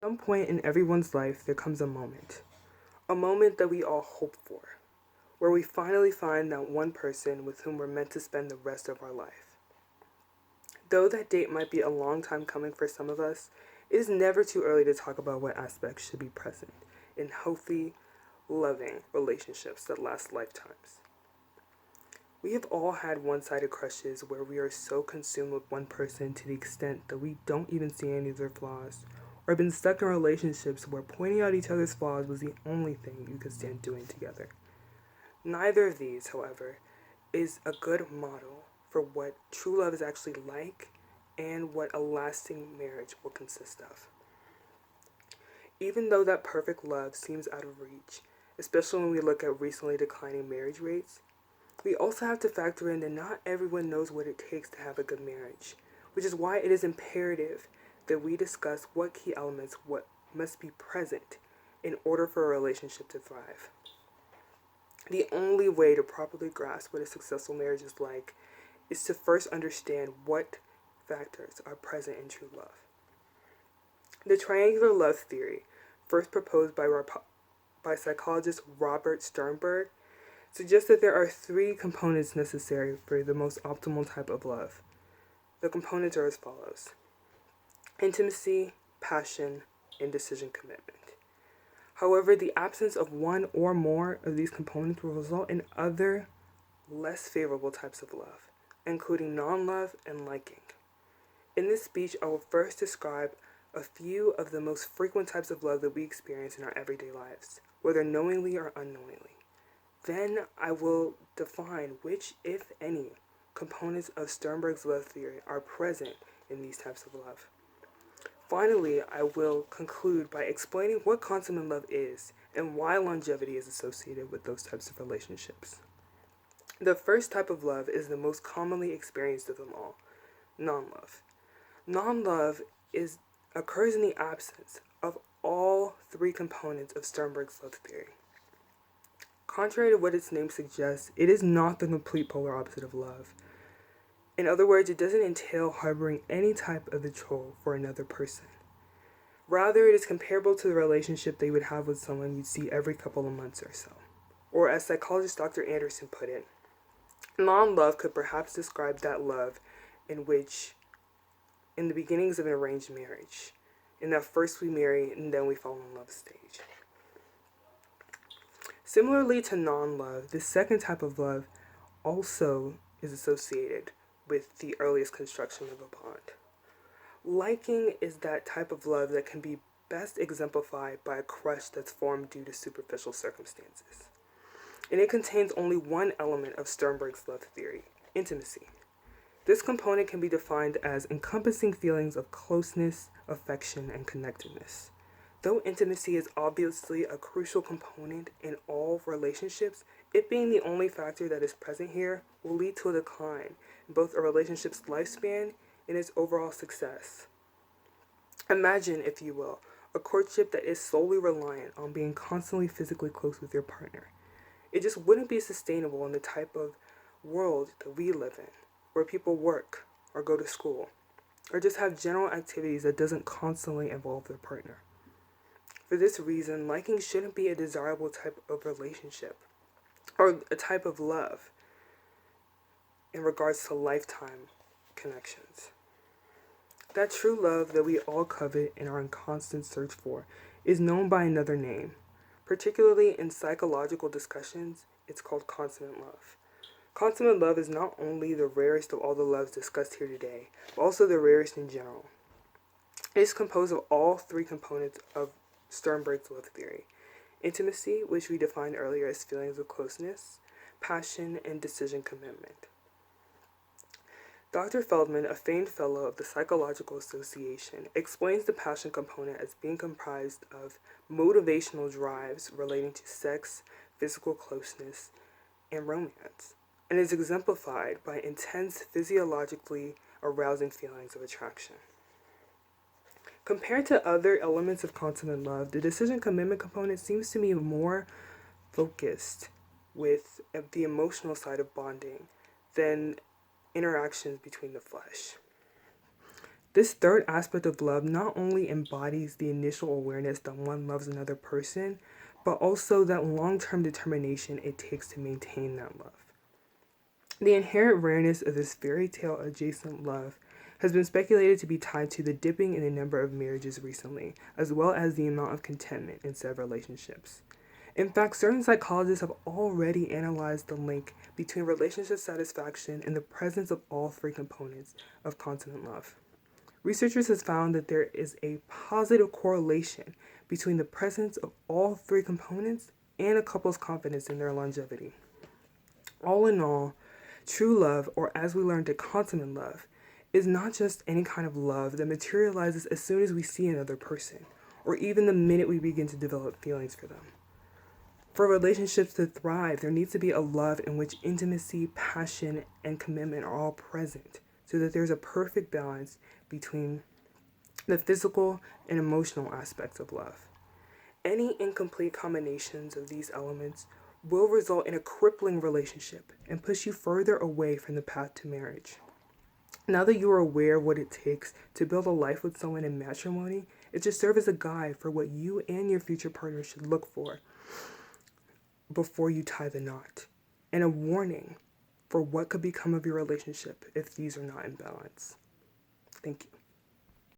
some point in everyone's life, there comes a moment that we all hope for, where we finally find that one person with whom we're meant to spend the rest of our life. Though that date might be a long time coming for some of us, it is never too early to talk about what aspects should be present in healthy, loving relationships that last lifetimes. We have all had one sided crushes where we are so consumed with one person to the extent that we don't even see any of their flaws, or been stuck in relationships where pointing out each other's flaws was the only thing you could stand doing together. Neither of these, however, is a good model for what true love is actually like and what a lasting marriage will consist of. Even though that perfect love seems out of reach, especially when we look at recently declining marriage rates, we also have to factor in that not everyone knows what it takes to have a good marriage, which is why it is imperative that we discuss what key elements what must be present in order for a relationship to thrive. The only way to properly grasp what a successful marriage is like is to first understand what factors are present in true love. The triangular love theory, first proposed by psychologist Robert Sternberg, suggests that there are three components necessary for the most optimal type of love. The components are as follows: intimacy, passion, and decision commitment. However, the absence of one or more of these components will result in other, less favorable types of love, including non love and liking. In this speech, I will first describe a few of the most frequent types of love that we experience in our everyday lives, whether knowingly or unknowingly. Then I will define which, if any, components of Sternberg's love theory are present in these types of love. Finally, I will conclude by explaining what consummate love is and why longevity is associated with those types of relationships. The first type of love is the most commonly experienced of them all: non-love. Non-love occurs in the absence of all three components of Sternberg's love theory. Contrary to what its name suggests, it is not the complete polar opposite of love. In other words, it doesn't entail harboring any type of control for another person. Rather, it is comparable to the relationship that you would have with someone you'd see every couple of months or so. Or as psychologist Dr. Anderson put it, non-love could perhaps describe that love in which, in the beginnings of an arranged marriage, in that first we marry and then we fall in love stage. Similarly to non-love, the second type of love also is associated with the earliest construction of a bond. Liking is that type of love that can be best exemplified by a crush that's formed due to superficial circumstances. And it contains only one element of Sternberg's love theory: intimacy. This component can be defined as encompassing feelings of closeness, affection, and connectedness. Though intimacy is obviously a crucial component in all relationships, it being the only factor that is present here will lead to a decline in both a relationship's lifespan and its overall success. Imagine, if you will, a courtship that is solely reliant on being constantly physically close with your partner. It just wouldn't be sustainable in the type of world that we live in, where people work or go to school, or just have general activities that doesn't constantly involve their partner. For this reason, liking shouldn't be a desirable type of relationship or a type of love in regards to lifetime connections. That true love that we all covet and are in constant search for is known by another name. Particularly in psychological discussions, it's called consummate love. Consummate love is not only the rarest of all the loves discussed here today, but also the rarest in general. It is composed of all three components of Sternberg's love theory: intimacy, which we defined earlier as feelings of closeness, passion, and decision commitment. Dr. Feldman, a famed fellow of the Psychological Association, explains the passion component as being comprised of motivational drives relating to sex, physical closeness, and romance, and is exemplified by intense physiologically arousing feelings of attraction. Compared to other elements of consummate love, the decision commitment component seems to be more focused with the emotional side of bonding than interactions between the flesh. This third aspect of love not only embodies the initial awareness that one loves another person, but also that long term determination it takes to maintain that love. The inherent rareness of this fairy tale adjacent love has been speculated to be tied to the dipping in the number of marriages recently, as well as the amount of contentment in said relationships. In fact, certain psychologists have already analyzed the link between relationship satisfaction and the presence of all three components of consummate love. Researchers have found that there is a positive correlation between the presence of all three components and a couple's confidence in their longevity. All in all, true love, or as we learned to consummate love, is not just any kind of love that materializes as soon as we see another person, or even the minute we begin to develop feelings for them. For relationships to thrive, there needs to be a love in which intimacy, passion, and commitment are all present, so that there's a perfect balance between the physical and emotional aspects of love. Any incomplete combinations of these elements will result in a crippling relationship and push you further away from the path to marriage. Now that you are aware of what it takes to build a life with someone in matrimony, it should serve as a guide for what you and your future partner should look for before you tie the knot, and a warning for what could become of your relationship if these are not in balance. Thank you.